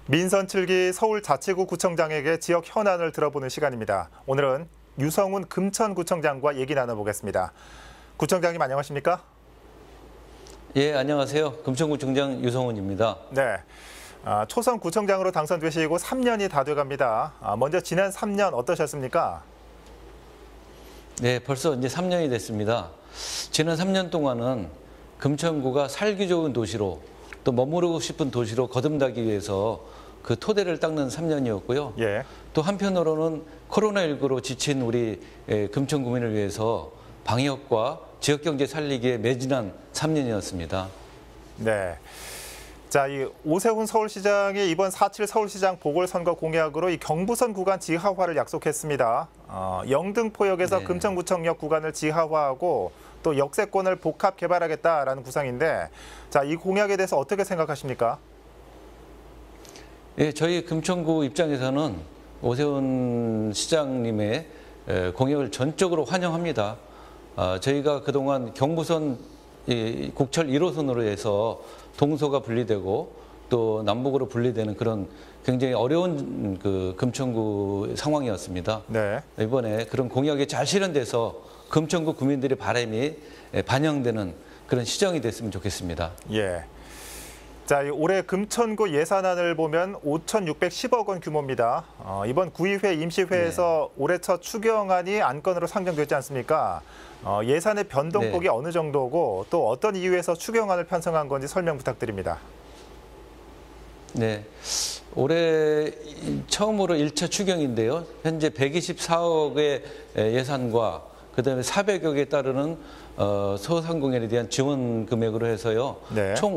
민선 7기 서울자치구 구청장에게 지역 현안을 들어보는 시간입니다. 오늘은 유성훈 금천구청장과 얘기 나눠보겠습니다. 구청장님 안녕하십니까? 예, 안녕하세요. 금천구청장 유성훈입니다. 네, 초선 구청장으로 당선되시고 3년이 다 돼갑니다. 먼저 지난 3년 어떠셨습니까? 네, 벌써 이제 3년이 됐습니다. 지난 3년 동안은 금천구가 살기 좋은 도시로 또 머무르고 싶은 도시로 거듭나기 위해서 그 토대를 닦는 3년이었고요. 예. 또 한편으로는 코로나19로 지친 우리 금천구민을 위해서 방역과 지역경제 살리기에 매진한 3년이었습니다. 네. 자, 이 오세훈 서울시장이 이번 4.7 서울시장 보궐선거 공약으로 이 경부선 구간 지하화를 약속했습니다. 영등포역에서 네. 금천구청역 구간을 지하화하고 또 역세권을 복합 개발하겠다라는 구상인데, 자, 이 공약에 대해서 어떻게 생각하십니까? 예, 저희 금천구 입장에서는 오세훈 시장님의 공약을 전적으로 환영합니다. 저희가 그동안 경부선 국철 1호선으로 해서 동서가 분리되고 또 남북으로 분리되는 그런 굉장히 어려운 그 금천구 상황이었습니다. 네. 이번에 그런 공약이 잘 실현돼서 금천구 구민들의 바람이 반영되는 그런 시정이 됐으면 좋겠습니다. 예. 자, 올해 금천구 예산안을 보면 5,610억 원 규모입니다. 이번 구의회 임시회에서 올해 첫 추경안이 안건으로 상정되지 않습니까? 예산의 변동폭이 어느 정도고 또 어떤 이유에서 추경안을 편성한 건지 설명 부탁드립니다. 네, 올해 처음으로 1차 추경인데요. 현재 124억의 예산과 그다음에 400여 개에 따르는 소상공인에 대한 지원 금액으로 해서요. 네. 총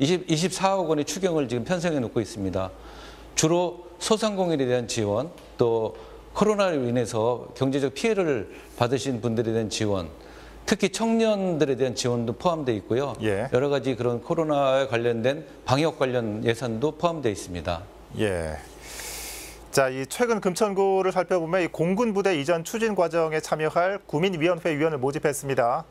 24억 원의 추경을 지금 편성해 놓고 있습니다. 주로 소상공인에 대한 지원, 또 코로나로 인해서 경제적 피해를 받으신 분들에 대한 지원, 특히 청년들에 대한 지원도 포함되어 있고요. 예. 여러 가지 그런 코로나에 관련된 방역 관련 예산도 포함되어 있습니다. 예. 자, 이 최근 금천구를 살펴보면 이 공군부대 이전 추진 과정에 참여할 구민위원회 위원을 모집했습니다.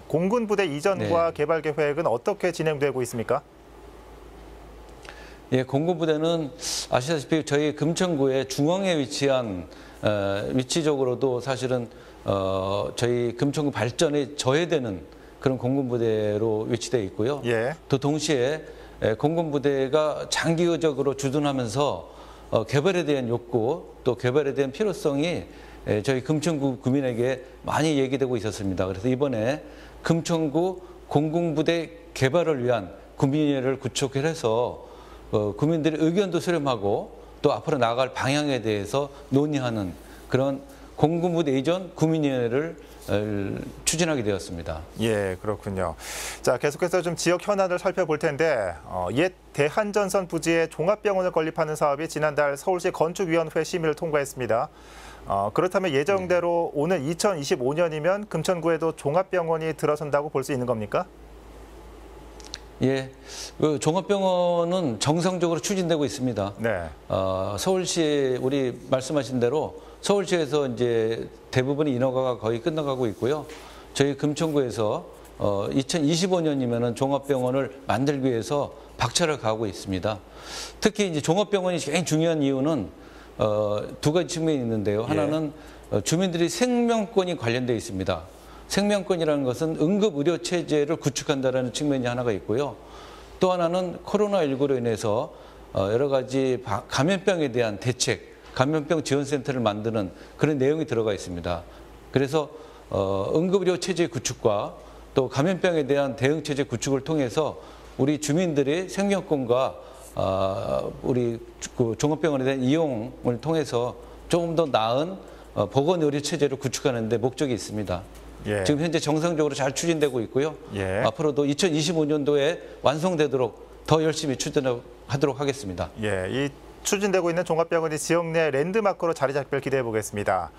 공군부대 이전과 네. 개발 계획은 어떻게 진행되고 있습니까? 예, 공군부대는 아시다시피 저희 금천구의 중앙에 위치한 위치적으로도 사실은 저희 금천구 발전에 저해되는 그런 공군부대로 위치되어 있고요. 예. 또 동시에 공군부대가 장기적으로 주둔하면서 개발에 대한 욕구 또 개발에 대한 필요성이 저희 금천구 구민에게 많이 얘기되고 있었습니다. 그래서 이번에 금천구 공군부대 개발을 위한 구민위를 구축해서 구민들의 의견도 수렴하고 또 앞으로 나아갈 방향에 대해서 논의하는 그런 공군부대 이전 구민위를 추진하게 되었습니다. 예, 그렇군요. 자, 계속해서 좀 지역 현안을 살펴볼 텐데 옛 대한전선 부지에 종합병원을 건립하는 사업이 지난달 서울시 건축위원회 심의를 통과했습니다. 그렇다면 예정대로 오는 2025년이면 금천구에도 종합병원이 들어선다고 볼 수 있는 겁니까? 예, 그 종합병원은 정상적으로 추진되고 있습니다. 네. 서울시 우리 말씀하신 대로 서울시에서 이제 대부분의 인허가가 거의 끝나가고 있고요. 저희 금천구에서 2025년이면은 종합병원을 만들기 위해서 박차를 가하고 있습니다. 특히 이제 종합병원이 굉장히 중요한 이유는 두 가지 측면이 있는데요. 하나는 주민들이 생명권이 관련되어 있습니다. 생명권이라는 것은 응급의료체제를 구축한다는 측면이 하나가 있고요. 또 하나는 코로나19로 인해서 여러 가지 감염병에 대한 대책, 감염병 지원센터를 만드는 그런 내용이 들어가 있습니다. 그래서 응급의료체제 구축과 또 감염병에 대한 대응체제 구축을 통해서 우리 주민들의 생명권과 우리 종합병원에 대한 이용을 통해서 조금 더 나은 보건의료체제를 구축하는 데 목적이 있습니다. 예. 지금 현재 정상적으로 잘 추진되고 있고요. 예. 앞으로도 2025년도에 완성되도록 더 열심히 추진하도록 하겠습니다. 예, 이 추진되고 있는 종합병원이 지역 내 랜드마크로 자리 잡길 기대해 보겠습니다.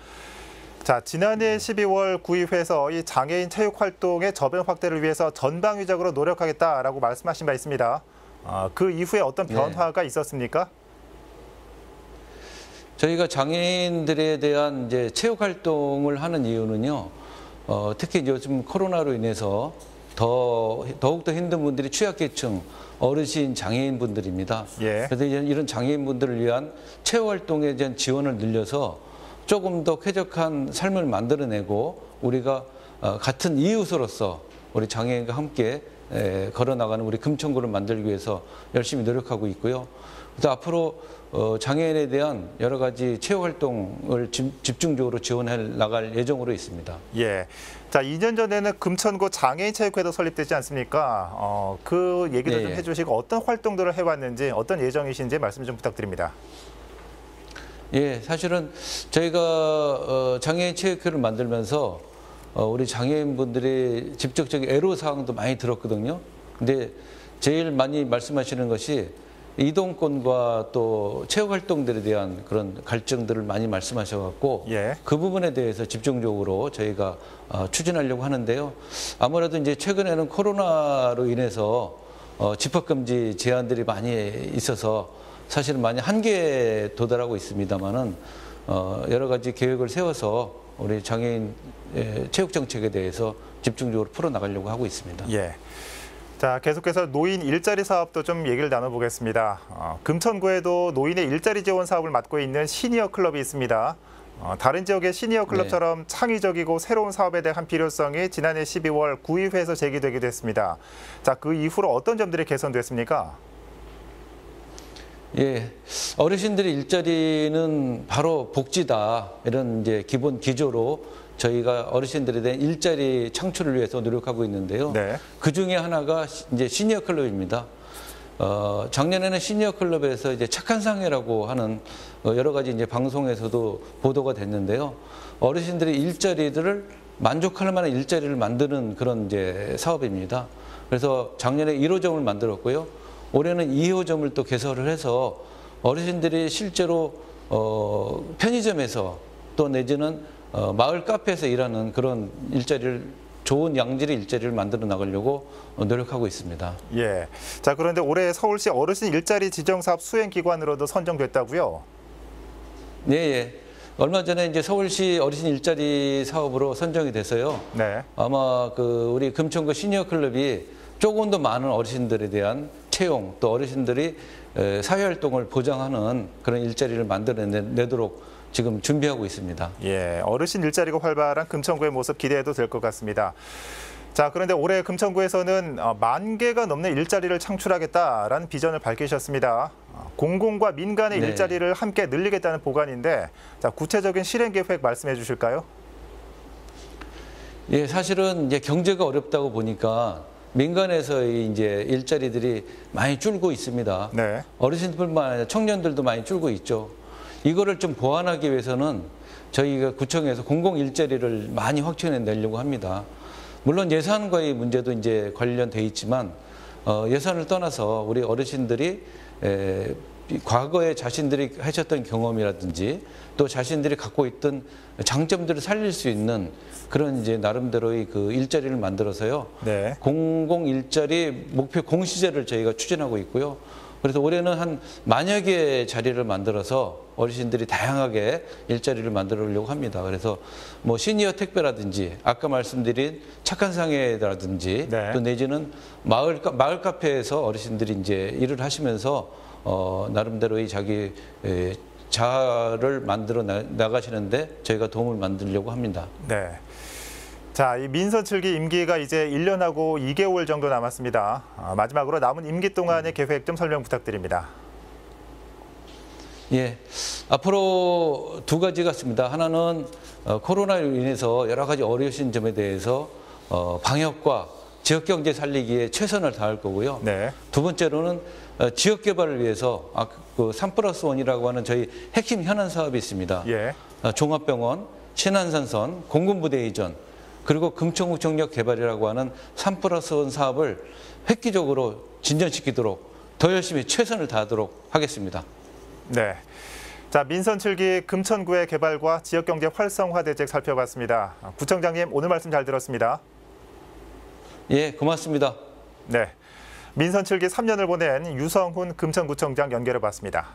자, 지난해 12월 구의회에서 이 장애인 체육 활동의 저변 확대를 위해서 전방위적으로 노력하겠다라고 말씀하신 바 있습니다. 그 이후에 어떤 변화가 있었습니까? 저희가 장애인들에 대한 이제 체육 활동을 하는 이유는요. 특히 요즘 코로나로 인해서 더욱더 힘든 분들이 취약계층, 어르신, 장애인분들입니다. 예. 그래서 이런 장애인분들을 위한 체육활동에 대한 지원을 늘려서 조금 더 쾌적한 삶을 만들어내고 우리가 같은 이웃으로서 우리 장애인과 함께 걸어나가는 우리 금천구를 만들기 위해서 열심히 노력하고 있고요. 그래서 앞으로 장애인에 대한 여러 가지 체육활동을 집중적으로 지원해 나갈 예정으로 있습니다. 예. 자, 2년 전에는 금천구 장애인체육회도 설립되지 않습니까? 그 얘기도 좀 해주시고 어떤 활동들을 해왔는지 어떤 예정이신지 말씀 좀 부탁드립니다. 예, 사실은 저희가 장애인 체육회를 만들면서 우리 장애인분들의 직접적인 애로사항도 많이 들었거든요. 근데 제일 많이 말씀하시는 것이 이동권과 또 체육활동들에 대한 그런 갈증들을 많이 말씀하셔갖고 예. 그 부분에 대해서 집중적으로 저희가 추진하려고 하는데요. 아무래도 이제 최근에는 코로나로 인해서 집합금지 제한들이 많이 있어서 사실은 많이 한계에 도달하고 있습니다만은 여러 가지 계획을 세워서 우리 장애인 체육 정책에 대해서 집중적으로 풀어나가려고 하고 있습니다. 예. 자, 계속해서 노인 일자리 사업도 좀 얘기를 나눠보겠습니다. 금천구에도 노인의 일자리 지원 사업을 맡고 있는 시니어 클럽이 있습니다. 다른 지역의 시니어 클럽처럼 창의적이고 새로운 사업에 대한 필요성이 지난해 12월 구의회에서 제기되기도 했습니다. 자, 그 이후로 어떤 점들이 개선됐습니까? 예, 어르신들의 일자리는 바로 복지다. 이런 이제 기본 기조로 저희가 어르신들에 대한 일자리 창출을 위해서 노력하고 있는데요. 네. 그 중에 하나가 이제 시니어 클럽입니다. 작년에는 시니어 클럽에서 이제 착한 상해라고 하는 여러 가지 이제 방송에서도 보도가 됐는데요. 어르신들의 일자리들을 만족할 만한 일자리를 만드는 그런 이제 사업입니다. 그래서 작년에 1호점을 만들었고요. 올해는 2호점을 또 개설을 해서 어르신들이 실제로 편의점에서 또 내지는 마을 카페에서 일하는 그런 일자리를 좋은 양질의 일자리를 만들어 나가려고 노력하고 있습니다. 예. 자, 그런데 올해 서울시 어르신 일자리 지정사업 수행기관으로도 선정됐다고요? 네, 예. 얼마 전에 이제 서울시 어르신 일자리 사업으로 선정이 돼서요. 네. 아마 우리 금천구 시니어 클럽이 조금 더 많은 어르신들에 대한 채용 또 어르신들이 사회활동을 보장하는 그런 일자리를 만들어내도록 지금 준비하고 있습니다. 예, 어르신 일자리가 활발한 금천구의 모습 기대해도 될 것 같습니다. 자, 그런데 올해 금천구에서는 10,000개가 넘는 일자리를 창출하겠다라는 비전을 밝히셨습니다. 공공과 민간의 네. 일자리를 함께 늘리겠다는 보관인데, 자, 구체적인 실행 계획 말씀해 주실까요? 예, 사실은 이제 경제가 어렵다고 보니까 민간에서의 이제 일자리들이 많이 줄고 있습니다. 네. 어르신들뿐만 아니라 청년들도 많이 줄고 있죠. 이거를 좀 보완하기 위해서는 저희가 구청에서 공공 일자리를 많이 확충해 내려고 합니다. 물론 예산과의 문제도 이제 관련돼 있지만 예산을 떠나서 우리 어르신들이 과거에 자신들이 하셨던 경험이라든지 또 자신들이 갖고 있던 장점들을 살릴 수 있는 그런 이제 나름대로의 그 일자리를 만들어서요. 네. 공공 일자리 목표 공시제를 저희가 추진하고 있고요. 그래서 올해는 한 10,000여 개의 자리를 만들어서 어르신들이 다양하게 일자리를 만들려고 합니다. 그래서 뭐 시니어 택배라든지 아까 말씀드린 착한 상해라든지 네. 또 내지는 마을 카페에서 어르신들이 이제 일을 하시면서 나름대로의 자기 자아를 만들어 나가시는데 저희가 도움을 만들려고 합니다. 네. 자, 이 민선 7기 임기가 이제 1년하고 2개월 정도 남았습니다. 마지막으로 남은 임기 동안의 계획 좀 설명 부탁드립니다. 예, 앞으로 두 가지가 있습니다. 하나는 코로나로 인해서 여러 가지 어려우신 점에 대해서 방역과 지역경제 살리기에 최선을 다할 거고요. 네. 두 번째로는 지역 개발을 위해서 3+1이라고 하는 저희 핵심 현안 사업이 있습니다. 예. 종합병원, 신안산선, 공군부대 이전, 그리고 금천구 정력 개발이라고 하는 3+1 사업을 획기적으로 진전시키도록 더 열심히 최선을 다하도록 하겠습니다. 네. 자, 민선 7기 금천구의 개발과 지역경제 활성화 대책 살펴봤습니다. 구청장님, 오늘 말씀 잘 들었습니다. 예, 고맙습니다. 네. 민선 7기 3년을 보낸 유성훈 금천구청장 연결해 봤습니다.